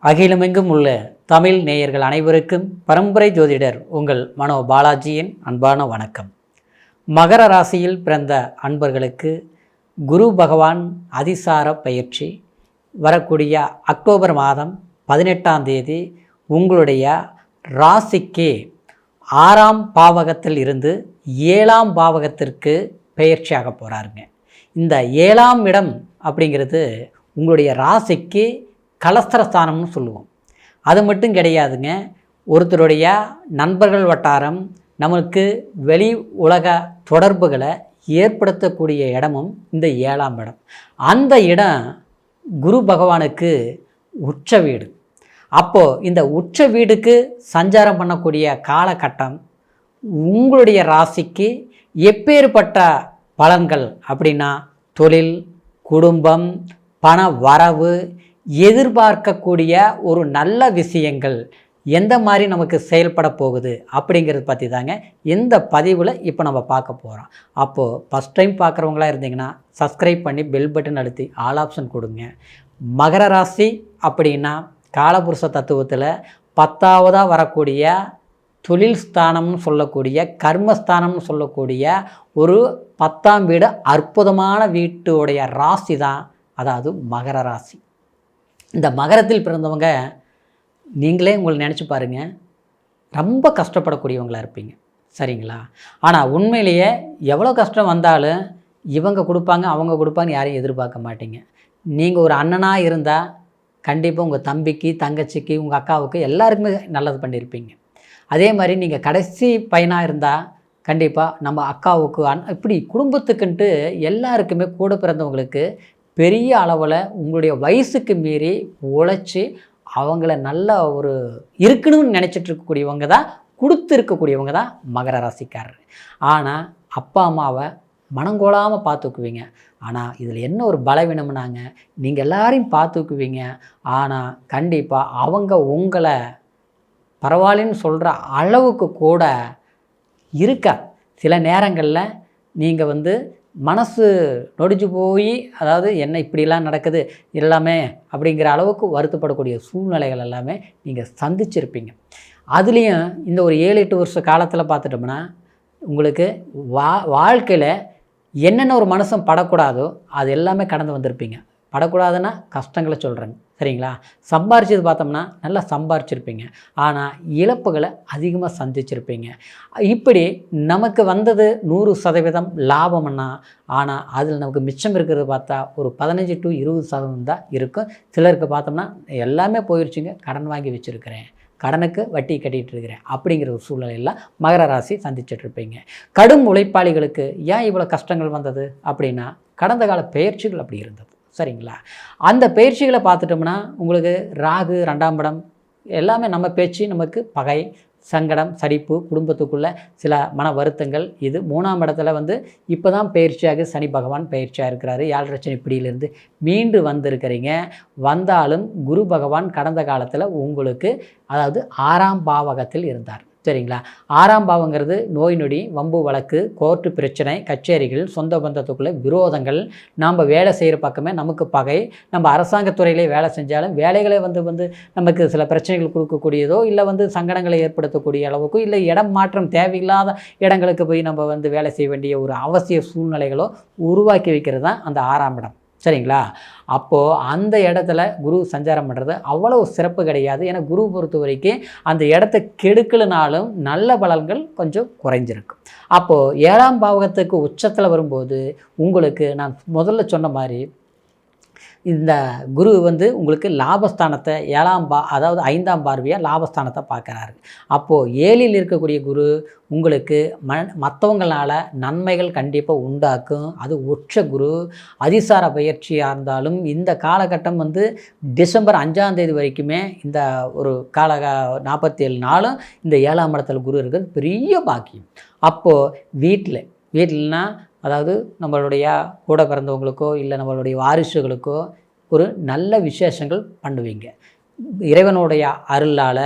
அகிலமெங்கும் உள்ள தமிழ் நேயர்கள் அனைவருக்கும் பரம்பரை ஜோதிடர் உங்கள் மனோ பாலாஜியின் அன்பான வணக்கம். மகர ராசியில் பிறந்த அன்பர்களுக்கு குரு பகவான் அதிசார பயிற்சி வரக்கூடிய அக்டோபர் மாதம் 18ஆம் தேதி உங்களுடைய ராசிக்கு 6ஆம் பாவகத்தில் இருந்து 7ஆம் பாவகத்திற்கு பயிற்சியாக போகிறாருங்க. இந்த 7ஆம் இடம் அப்படிங்கிறது உங்களுடைய ராசிக்கு கலஸ்திரஸ்தானம்னு சொல்லுவோம். அது மட்டும் கிடையாதுங்க, ஒருத்தருடைய நண்பர்கள் வட்டாரம் நமக்கு வெளி உலக தொடர்புகளை ஏற்படுத்தக்கூடிய இடமும் இந்த 7ஆம் இடம். அந்த இடம் குரு பகவானுக்கு உச்ச வீடு. அப்போது இந்த உச்ச வீடுக்கு சஞ்சாரம் பண்ணக்கூடிய காலகட்டம் உங்களுடைய ராசிக்கு எப்பேற்பட்ட பலன்கள் அப்படின்னா, தொழில், குடும்பம், பண வரவு, எதிர்பார்க்கக்கூடிய ஒரு நல்ல விஷயங்கள் எந்த மாதிரி நமக்கு செயல்பட போகுது அப்படிங்கிறது பற்றி தாங்க இந்த பதிவில் இப்போ நம்ம பார்க்க போகிறோம். அப்போது ஃபஸ்ட் டைம் பார்க்குறவங்களா இருந்தீங்கன்னா சப்ஸ்கிரைப் பண்ணி பெல் பட்டன் அழுத்தி ஆல் ஆப்ஷன் கொடுங்க. மகர ராசி அப்படின்னா காலபுருஷ தத்துவத்தில் 10ஆவதாக வரக்கூடிய தொழில் ஸ்தானம்னு சொல்லக்கூடிய கர்மஸ்தானம்னு சொல்லக்கூடிய ஒரு 10ஆம் வீடு அற்புதமான வீட்டுடைய ராசி தான், அதாவது மகர ராசி. இந்த மகரத்தில் பிறந்தவங்க நீங்களே உங்களை நினச்சி பாருங்கள், ரொம்ப கஷ்டப்படக்கூடியவங்களாக இருப்பீங்க, சரிங்களா? ஆனால் உண்மையிலேயே எவ்வளோ கஷ்டம் வந்தாலும் இவங்க கொடுப்பாங்க அவங்க கொடுப்பாங்கன்னு யாரையும் எதிர்பார்க்க மாட்டீங்க. நீங்கள் ஒரு அண்ணனாக இருந்தால் கண்டிப்பாக உங்கள் தம்பிக்கு, தங்கச்சிக்கு, உங்கள் அக்காவுக்கு எல்லாருக்குமே நல்லது பண்ணியிருப்பீங்க. அதே மாதிரி நீங்கள் கடைசி பையனாக இருந்தால் கண்டிப்பாக நம்ம அக்காவுக்கு இப்படி குடும்பத்துக்குன்ட்டு எல்லாருக்குமே கூட பிறந்தவங்களுக்கு பெரிய அளவில் உங்களுடைய வயசுக்கு மீறி உழைச்சி அவங்கள நல்ல ஒரு இருக்கணும்னு நினச்சிட்டு இருக்கக்கூடியவங்க தான், கொடுத்துருக்கக்கூடியவங்க தான் மகர ராசிக்காரர். ஆனால் அப்பா அம்மாவை மனங்கோளாமல் பார்த்துக்குவீங்க. ஆனால் இதில் என்ன ஒரு பலவீனம்னாங்க, நீங்கள் எல்லாரையும் பார்த்துக்குவீங்க, ஆனால் கண்டிப்பாக அவங்க உங்களை பரவாயில்லன்னு சொல்கிற அளவுக்கு கூட இருக்க சில நேரங்களில் நீங்கள் மனசு நொடிஞ்சு போய், அதாவது என்ன இப்படிலாம் நடக்குது எல்லாமே அப்படிங்கிற அளவுக்கு வருத்தப்படக்கூடிய சூழ்நிலைகள் எல்லாமே நீங்கள் சந்திச்சிருப்பீங்க. அதுலேயும் இந்த ஒரு 7-8 வருஷ காலத்தில் பார்த்துட்டோம்னா உங்களுக்கு வாழ்க்கையில் என்னென்ன ஒரு மனுஷன் படக்கூடாதோ அது எல்லாமே கடந்து வந்திருப்பீங்க. படக்கூடாதுன்னா கஷ்டங்களை சொல்கிறேங்க, சரிங்களா? சம்பாரிச்சது பார்த்தோம்னா நல்லா சம்பாரிச்சிருப்பீங்க, ஆனால் இழப்புகளை அதிகமாக சந்திச்சிருப்பீங்க. இப்படி நமக்கு வந்தது 100% லாபம்னா, ஆனால் அதில் நமக்கு மிச்சம் இருக்கிறது பார்த்தா ஒரு 15 to 20% தான் இருக்கும். சிலருக்கு பார்த்தோம்னா எல்லாமே போயிடுச்சுங்க, கடன் வாங்கி வச்சுருக்கிறேன், கடனுக்கு வட்டி கட்டிகிட்டு இருக்கிறேன் அப்படிங்கிற ஒரு சூழ்நிலையெல்லாம் மகர ராசி சந்திச்சிட்ருப்பீங்க. கடும் உழைப்பாளிகளுக்கு ஏன் இவ்வளோ கஷ்டங்கள் வந்தது அப்படின்னா, கடந்த கால பயிற்சிகள் அப்படி இருந்தது, சரிங்களா? அந்த பயிற்சிகளை பார்த்துட்டோம்னா உங்களுக்கு ராகு 2ஆம் இடம் எல்லாமே நம்ம பேச்சு நமக்கு பகை, சங்கடம், சடிப்பு, குடும்பத்துக்குள்ளே சில மன வருத்தங்கள். இது 3ஆம் இடத்துல இப்போ தான் பயிற்சியாக சனி பகவான் பயிற்சியாக இருக்கிறாரு. 7 சனி பிடியிலிருந்து மீண்டு வந்திருக்கிறீங்க. வந்தாலும் குரு பகவான் கடந்த காலத்தில் உங்களுக்கு, அதாவது 6ஆம் பாவகத்தில் இருந்தார், சரிங்களா? 6ஆம் பாவங்கிறது நோய் நொடி, வம்பு வழக்கு, கோர்ட்டு பிரச்சனை, கச்சேரிகள், சொந்த பந்தத்துக்குள்ளே விரோதங்கள், நாம் வேலை செய்கிற பக்கமே நமக்கு பகை, நம்ம அரசாங்கத்துறையிலே வேலை செஞ்சாலும் வேலைகளை நமக்கு சில பிரச்சனைகள் கொடுக்கக்கூடியதோ, இல்லை சங்கடங்களை ஏற்படுத்தக்கூடிய அளவுக்கோ, இல்லை இடம் மாற்றம் தேவையில்லாத இடங்களுக்கு போய் நம்ம வேலை செய்ய வேண்டிய ஒரு அவசிய சூழ்நிலைகளோ உருவாக்கி வைக்கிறது தான் அந்த 6ஆம் இடம், சரிங்களா? அப்போது அந்த இடத்துல குரு சஞ்சாரம் பண்ணுறது அவ்வளோ சிறப்பு கிடையாது. ஏன்னா குரு பொறுத்த வரைக்கும் அந்த இடத்த கெடுக்கலனாலும் நல்ல பலன்கள் கொஞ்சம் குறைஞ்சிருக்கும். அப்போது 7ஆம் பாவகத்துக்கு உச்சத்தில் வரும்போது உங்களுக்கு நான் முதல்ல சொன்ன மாதிரி இந்த குரு உங்களுக்கு லாபஸ்தானத்தை அதாவது 5ஆம் பார்வையாக லாபஸ்தானத்தை பார்க்குறாரு. அப்போது 7இல் இருக்கக்கூடிய குரு உங்களுக்கு மற்றவங்களால நன்மைகள் கண்டிப்பாக உண்டாக்கும். அது உச்ச குரு. அதிசார பயிற்சியாக இருந்தாலும் இந்த காலகட்டம் டிசம்பர் 5ஆம் தேதி வரைக்குமே இந்த ஒரு 47 நாளும் இந்த 7ஆம் இடத்துல குரு இருக்கிறது பெரிய பாக்கியம். அப்போது வீட்டில்னா, அதாவது நம்மளுடைய கூட பிறந்தவங்களுக்கோ இல்லை நம்மளுடைய வாரிசுகளுக்கோ ஒரு நல்ல விசேஷங்கள் பண்ணுவீங்க. இறைவனுடைய அருளால்,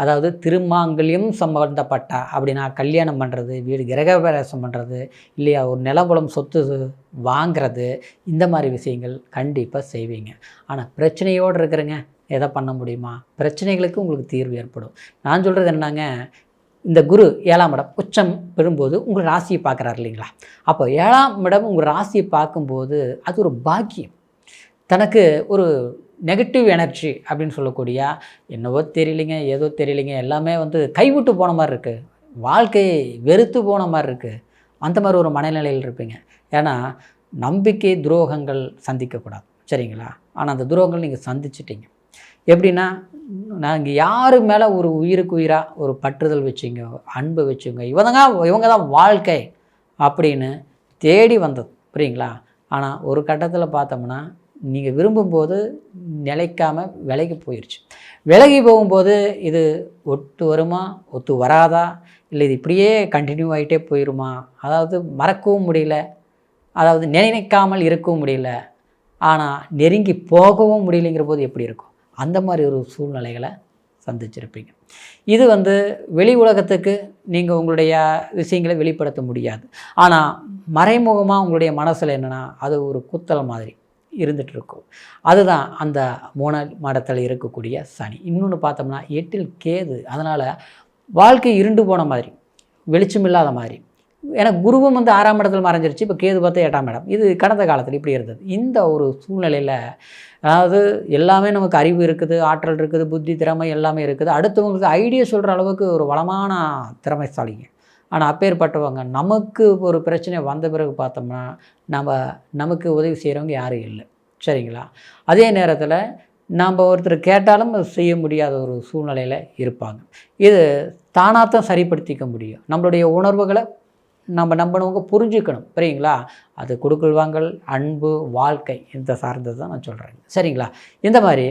அதாவது திருமாங்கல்யம் சம்பந்தப்பட்ட அப்படின்னா கல்யாணம் பண்ணுறது, வீடு கிரகப்பிரவேசம் பண்ணுறது, இல்லையா ஒரு நிலபுலம் சொத்து வாங்கிறது, இந்த மாதிரி விஷயங்கள் கண்டிப்பாக செய்வீங்க. ஆனால் பிரச்சனையோடு இருக்கிறேங்க, எதை பண்ண முடியுமா? பிரச்சனைகளுக்கு உங்களுக்கு தீர்வு ஏற்படும். நான் சொல்கிறது என்னங்க, இந்த குரு 7ஆம் இடம் உச்சம் பெறும்போது உங்கள் ராசியை பார்க்குறாரு இல்லைங்களா? அப்போ 7ஆம் இடம் உங்கள் ராசியை பார்க்கும்போது அது ஒரு பாக்கியம். தனக்கு ஒரு நெகட்டிவ் எனர்ஜி அப்படின்னு சொல்லக்கூடிய என்னவோ தெரியலிங்க, ஏதோ தெரியலிங்க, எல்லாமே கைவிட்டு போன மாதிரி இருக்குது, வாழ்க்கை வெறுத்து போன மாதிரி இருக்குது, அந்த மாதிரி ஒரு மனநிலையில் இருப்பீங்க. ஏன்னா நம்பிக்கை துரோகங்கள் சந்திக்கக்கூடாது, சரிங்களா? ஆனால் அந்த துரோகங்கள் நீங்கள் சந்திச்சிட்டிங்க. எப்படின்னா, நாங்கள் யார் மேலே ஒரு உயிருக்கு உயிராக ஒரு பற்றுதல் வச்சுங்க, அன்பு வச்சுங்க, இவங்க தான் வாழ்க்கை அப்படின்னு தேடி வந்தது, புரியுங்களா? ஆனால் ஒரு கட்டத்தில் பார்த்தோம்னா நீங்கள் விரும்பும்போது நிலைக்காமல் விலகி போயிடுச்சு. விலகி போகும்போது இது ஒத்து வருமா, ஒத்து வராதா, இல்லை இது இப்படியே கண்டினியூ ஆகிட்டே போயிடுமா, அதாவது மறக்கவும் முடியல, அதாவது நினைக்காமல் இருக்கவும் முடியல, ஆனால் நெருங்கி போகவும் முடியலைங்கிற போது எப்படி இருக்கும்? அந்த மாதிரி ஒரு சூழ்நிலைகளை சந்திச்சிருப்பீங்க. இது வெளி உலகத்துக்கு நீங்கள் உங்களுடைய விஷயங்களை வெளிப்படுத்த முடியாது. ஆனால் மறைமுகமாக உங்களுடைய மனசில் என்னென்னா அது ஒரு குத்தல் மாதிரி இருந்துகிட்ருக்கும். அதுதான் அந்த 3ஆம் இடத்தில் இருக்கக்கூடிய சனி. இன்னொன்று பார்த்தோம்னா 8இல் கேது. அதனால் வாழ்க்கை இருண்டு போன மாதிரி, வெளிச்சம் இல்லாத மாதிரி. ஏன்னா குருவும் 6ஆம் இடத்துல மறைஞ்சிருச்சு, இப்போ கேது பார்த்தா 8ஆம் இடம். இது கடந்த காலத்தில் இப்படி இருந்தது. இந்த ஒரு சூழ்நிலையில் அதாவது எல்லாமே நமக்கு அறிவு இருக்குது, ஆற்றல் இருக்குது, புத்தி திறமை எல்லாமே இருக்குது, அடுத்தவங்களுக்கு ஐடியா சொல்கிற அளவுக்கு ஒரு வளமான திறமைசாலிங்க. ஆனால் அப்பேற்பட்டவங்க நமக்கு ஒரு பிரச்சனை வந்த பிறகு பார்த்தோம்னா நமக்கு உதவி செய்கிறவங்க யாரும் இல்லை, சரிங்களா? அதே நேரத்தில் நாம் ஒருத்தர் கேட்டாலும் செய்ய முடியாத ஒரு சூழ்நிலையில் இருப்பாங்க. இது தானாகத்தான் சரிப்படுத்திக்க முடியும். நம்மளுடைய உணர்வுகளை நம்ம நம்பினவங்க புரிஞ்சுக்கணும், சரிங்களா? அது கொடுக்கல் வாங்கல், அன்பு, வாழ்க்கை இந்த சார்ந்தது தான் நான் சொல்கிறேன், சரிங்களா? இந்த மாதிரி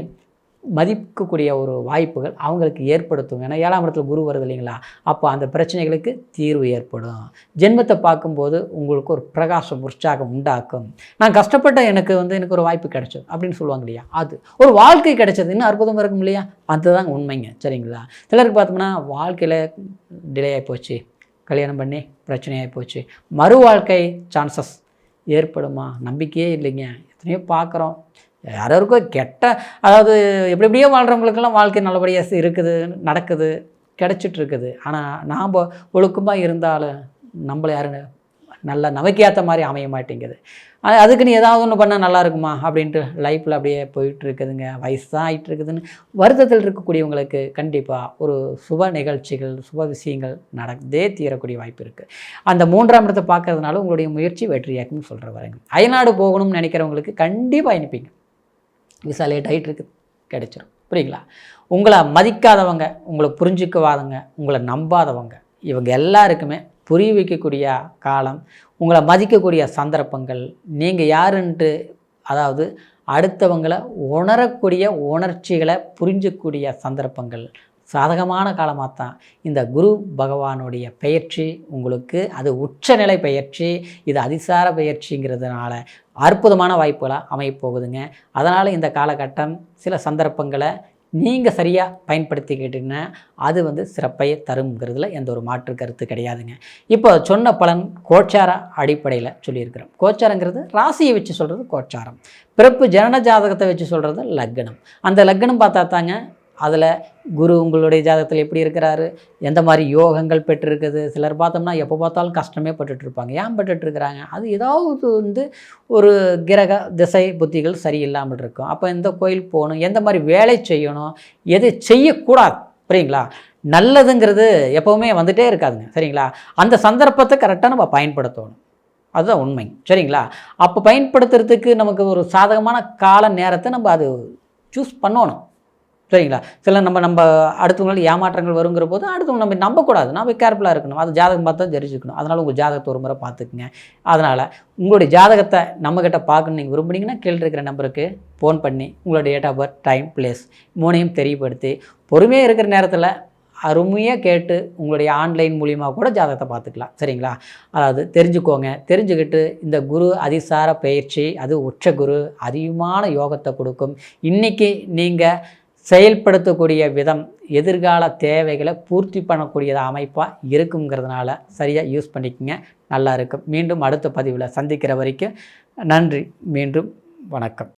மதிக்கக்கூடிய ஒரு வாய்ப்புகள் அவங்களுக்கு ஏற்படுத்தும். ஏன்னா 7ஆம் இடத்துல குரு வருது இல்லைங்களா? அப்போ அந்த பிரச்சனைகளுக்கு தீர்வு ஏற்படும். ஜென்மத்தை பார்க்கும்போது உங்களுக்கு ஒரு பிரகாசம், உற்சாகம் உண்டாக்கும். நான் கஷ்டப்பட்ட எனக்கு எனக்கு ஒரு வாய்ப்பு கிடைச்சது அப்படின்னு சொல்லுவாங்க இல்லையா? அது ஒரு வாழ்க்கை கிடைச்சது இன்னும் அற்புதமாக இருக்கும் இல்லையா? அதுதான் உண்மைங்க, சரிங்களா? சிலருக்கு பார்த்தோம்னா வாழ்க்கையில் டிலே ஆகி போச்சு, கல்யாணம் பண்ணி பிரச்சனையாகி போச்சு, மறு வாழ்க்கை சான்சஸ் ஏற்படுமா? நம்பிக்கையே இல்லைங்க. எத்தனையோ பார்க்குறோம், யாருக்கோ கெட்ட, அதாவது எப்படியோ வாழ்கிறவங்களுக்கெல்லாம் வாழ்க்கை நல்லபடியாக இருக்குது, நடக்குது, கிடச்சிட்ருக்குது. ஆனால் நாம் ஒழுக்கமாக இருந்தாலும் நம்மளை யாருன்னு நல்லா நமக்கு ஏற்ற மாதிரி அமைய மாட்டேங்குது. அதுக்குன்னு ஏதாவது ஒன்று பண்ணால் நல்லா இருக்குமா அப்படின்ட்டு லைஃப்பில் அப்படியே போயிட்டுருக்குதுங்க. வயசு தான் ஆகிட்டுருக்குதுன்னு வருத்தத்தில் இருக்கக்கூடியவங்களுக்கு கண்டிப்பாக ஒரு சுப நிகழ்ச்சிகள், சுப விஷயங்கள் நடந்தே தீரக்கூடிய வாய்ப்பு இருக்குது. அந்த 3ஆம் இடத்தை பார்க்கறதுனால உங்களுடைய முயற்சி வெற்றியாக்குன்னு சொல்கிற வரேங்க. அயல்நாடு போகணும்னு நினைக்கிறவங்களுக்கு கண்டிப்பாக அனுப்பிங்க. விசா லேட் ஆகிட்டு இருக்குது, கிடைச்சிடும், புரியுங்களா? உங்களை மதிக்காதவங்க, உங்களை புரிஞ்சிக்கவாதவங்க, உங்களை நம்பாதவங்க, இவங்க எல்லாருக்குமே புரிய வைக்கக்கூடிய காலம், உங்களை மதிக்கக்கூடிய சந்தர்ப்பங்கள், நீங்கள் யாருன்ட்டு அதாவது அடுத்தவங்களை உணரக்கூடிய உணர்ச்சிகளை புரிஞ்சக்கூடிய சந்தர்ப்பங்கள் சாதகமான காலமாக தான் இந்த குரு பகவானுடைய பெயர்ச்சி உங்களுக்கு. அது உச்சநிலை பெயர்ச்சி, இது அதிசார பெயர்ச்சிங்கிறதுனால அற்புதமான வாய்ப்புகளாக அமையப்போகுதுங்க. அதனால் இந்த காலகட்டம் சில சந்தர்ப்பங்களை நீங்கள் சரியாக பயன்படுத்திக்கிட்டிங்கன்னா அது சிறப்பையை தருங்கிறதுல எந்த ஒரு மாற்று கருத்து கிடையாதுங்க. இப்போ சொன்ன பலன் கோச்சார அடிப்படையில் சொல்லியிருக்கிறோம். கோச்சாரங்கிறது ராசியை வச்சு சொல்கிறது கோச்சாரம், பிறப்பு ஜனன ஜாதகத்தை வச்சு சொல்கிறது லக்னம். அந்த லக்னம் பார்த்தா தாங்க அதில் குரு உங்களுடைய ஜாதகத்தில் எப்படி இருக்கிறாரு, எந்த மாதிரி யோகங்கள் பெற்றிருக்குது. சிலர் பார்த்தோம்னா எப்போ பார்த்தாலும் கஷ்டமே பட்டுட்ருப்பாங்க. ஏன் பட்டுட்ருக்குறாங்க? அது ஏதாவது ஒரு கிரக திசை புத்திகள் சரியில்லாமல் இருக்கும். அப்போ எந்த கோயில் போகணும், எந்த மாதிரி வேலை செய்யணும், எது செய்யக்கூடாது, சரிங்களா? நல்லதுங்கிறது எப்போவுமே வந்துகிட்டே இருக்காதுங்க, சரிங்களா? அந்த சந்தர்ப்பத்தை கரெக்டாக நம்ம பயன்படுத்தணும், அதுதான் உண்மை, சரிங்களா? அப்போ பயன்படுத்துறதுக்கு நமக்கு ஒரு சாதகமான கால நேரத்தை நம்ம அது சூஸ் பண்ணணும், சரிங்களா? சில நம்ம அடுத்தவங்களுக்கு ஏமாற்றங்கள் வருங்கிற போது அடுத்தவங்க நம்ம நம்பக்கூடாது, நம்ம கேர்ஃபுல்லாக இருக்கணும். அது ஜாதகம் பார்த்தா தெரிஞ்சுக்கணும். அதனால் உங்கள் ஜாதகத்தை ஒரு முறை பார்த்துக்குங்க. அதனால் உங்களுடைய ஜாதகத்தை நம்மக்கிட்ட பார்க்கணும் நீங்கள் விரும்புனீங்கன்னா கீழே இருக்கிற நம்பருக்கு ஃபோன் பண்ணி உங்களுடைய date of birth, time, place 3ஐயும் தெரியப்படுத்தி பொறுமையாக இருக்கிற நேரத்தில் அருமையாக கேட்டு உங்களுடைய ஆன்லைன் மூலியமாக கூட ஜாதகத்தை பார்த்துக்கலாம், சரிங்களா? அதாவது தெரிஞ்சுக்கோங்க. தெரிஞ்சுக்கிட்டு இந்த குரு அதிசார பயிற்சி, அது உச்ச குரு அதிகமான யோகத்தை கொடுக்கும். இன்றைக்கி நீங்கள் செயல்படுத்தக்கூடிய விதம் எதிர்கால தேவைகளை பூர்த்தி பண்ணக்கூடிய அமைப்பாக இருக்குங்கிறதுனால சரியாக யூஸ் பண்ணிக்கோங்க, நல்லா இருக்கும். மீண்டும் அடுத்த பதிவில் சந்திக்கிற வரைக்கும் நன்றி. மீண்டும் வணக்கம்.